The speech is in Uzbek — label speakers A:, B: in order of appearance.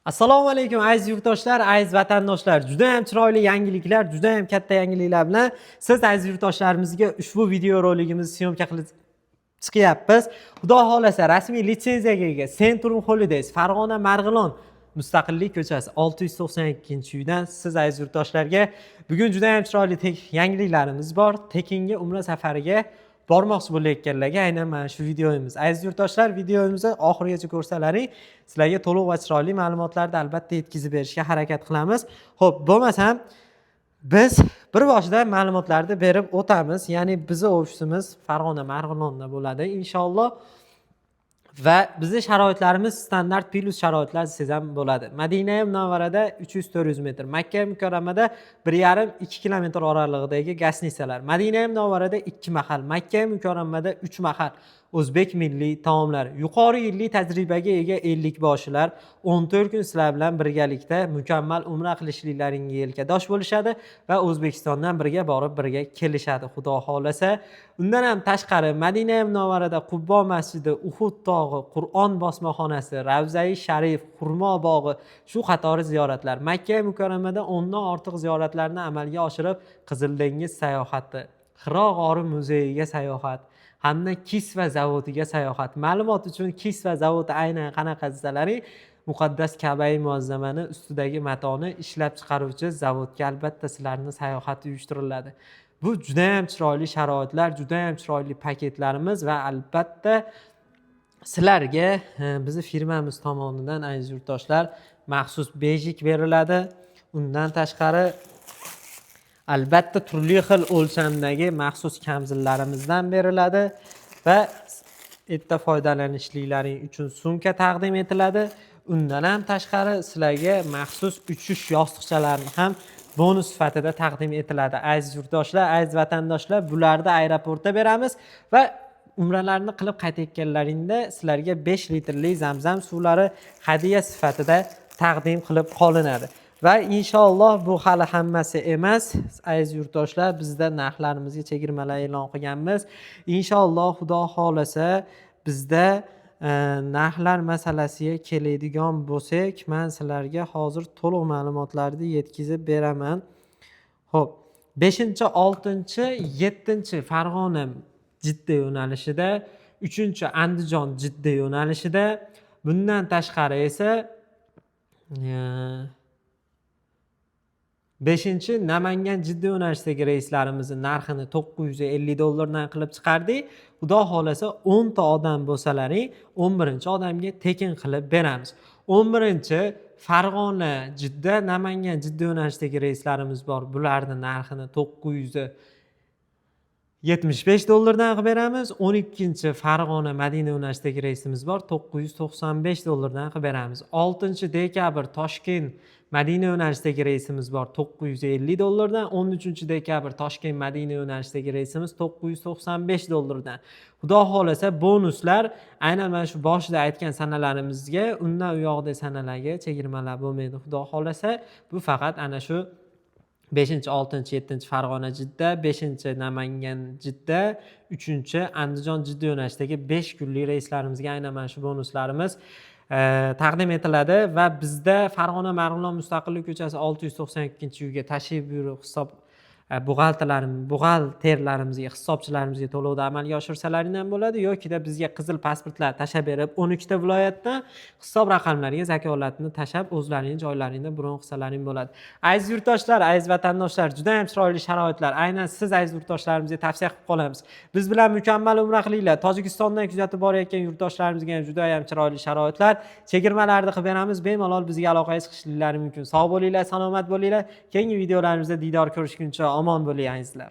A: Assalomu alaykum aziz yurtdoshlar, aziz vatandoshlar. Juda ham chiroyli yangiliklar, juda ham katta yangiliklar bilan siz aziz yurtdoshlarimizga ushbu video roligimizni syomka qilib chiqyapmiz. Xudo xolasa rasmiy litsenziyaga ega Centrum Holidays Farg'ona Marg'ilon Mustaqillik ko'chasi 692-uydan siz aziz yurtdoshlarga bugun juda ham chiroyli yangiliklarimiz bor. Tekinga umra safariga bormoqchi bo'layotganlarga aynan mana shu videomiz. Aziz yurtdoshlar, videomizni oxirigacha ko'rsalaring, sizlarga to'liq va chiroyli ma'lumotlarni albatta yetkazib berishga harakat qilamiz. Xo'p, bo'lmasam biz bir boshida ma'lumotlarni berib o'tamiz. Ya'ni bizning ofisimiz Farg'ona Marg'ilonda bo'ladi inshaalloh. Va bizning sharoitlarimiz standart plus sharoitlar desam bo'ladi. Madina Munavvarada 300-400 metr, Makka Mukarramada 1,5-2 kilometr oralig'idagi gastnitsalar. Madina Munavvarada 2 mahal, Makka Mukarramada 3 mahal. O'zbek milliy taomlari. Yuqori yillik tajribaga ega 50 boshilar 14 kun sizlar bilan birgalikda mukammal umra qilishliklaringga yelkadosh bo'lishadi va O'zbekistondan birga borib birga kelishadi, xudo xolasa. Undan ham tashqari Madina Munavvarada Qubbo masjidi, Uhud tog'i, Qur'on bosmaxonasi, Ravza-i Sharif, Xurmo bog'i, shu qatori ziyoratlar. Makka Mukarramada 10 dan ortiq ziyoratlarni amalga oshirib, Qizil dengiz sayohati, Hiro g'ori muzeyiga sayohat, hamda Kisva zavodiga sayohat. Ma'lumot uchun Kisva zavodi aynan qanaqa desalaring, muqaddas Ka'ba-i muazzamani ustidagi matoni ishlab chiqaruvchi zavodga albatta sizlarning sayohat uyushtiriladi. Bu juda ham chiroyli sharoitlar, juda ham chiroyli paketlarimiz va albatta sizlarga bizning firmamiz tomonidan aziz yurtdoshlar maxsus bejik beriladi. Undan tashqari albatta turli xil o'lchamdagi maxsus kamzillarimizdan beriladi va erta foydalanishliklaring uchun sumka taqdim etiladi. Undan ham tashqari sizlarga maxsus uchish yostiqchalarini ham bonus sifatida taqdim etiladi. Aziz yurtdoshlar, aziz vatandoshlar, bularni aeroportda beramiz va umralarni qilib qaytayotganlaringda sizlarga 5 litrli Zamzam suvlari hadya sifatida taqdim qilib qolinadi. Va inshaalloh bu hali hammasi emas. Aziz yurtdoshlar, bizda narxlarimizga chegirmalar e'lon qilganmiz. Inshaalloh xudo xolasa bizda narxlar masalasiga keladigan bo'lsak, men sizlarga hozir to'liq ma'lumotlarni yetkazib beraman. Xo'p, 5, 6, 7 Farg'ona Jidda yo'nalishida, 3 Andijon Jidda yo'nalishida, bundan tashqari esa 5 Namangan Jidda yo'nalishidagi reyslarimizni narxini $950 qilib chiqardik. Xudo xolasa 10 ta odam bo'lsalaring, 11-odamga tekin qilib beramiz. 11 Farg'ona Jidda, Namangan Jidda yo'nalishidagi reyslarimiz bor. Bularning narxini $975 qilib beramiz. 12 Farg'ona Madina yo'nalishidagi reysimiz bor. $995 qilib beramiz. 6 dekabr Toshkent Madina yo'nalishidagi reysimiz bor. $950. 13 dekabr Toshkent Madina yo'nalishidagi reysimiz $995. Xudo xolasa bonuslar aynan mana shu boshida aytgan sanalarimizga, undan u yoqda sanalarga chegirmalar bo'lmaydi. Xudo xolasa bu faqat ana shu 5, 6, 7 Farg'ona Jidda, 5 Namangan Jidda, 3 Andijon Jidda yo'nalishidagi 5 kunlik reyslarimizga aynan mana shu bonuslarimiz taqdim etiladi va bizda Farg'ona Marg'ilon Mustaqillik ko'chasi 692-uyga tashrif buyurib hisob buxgalterlarimizga, hisobchilarimizga to'lovni amalga oshirsalaring ham bo'ladi, yokida bizga qizil pasportlar tashab berib 12 ta viloyatdan hisob raqamlariga zakolatni tashab o'zlaringiz joylaringda bron qilsalaring bo'ladi. Aziz yurtdoshlar, aziz vatandoshlar, juda ham chiroyli sharoitlar. Aynan siz aziz yurtdoshlarimizga tavsiya qilib qolamiz. Biz bilan mukammal umra qilinglar. Tojikistondan kuzatib borayotgan yurtdoshlarimizga ham juda ham chiroyli sharoitlar, chegirmalarni qilib beramiz. Bemalol bizga aloqaga chiqishlaring mumkin. Sog' bo'linglar, salomat bo'linglar. Keyingi videolarimizda diydor ko'rishguncha omon bo'ling azizlar.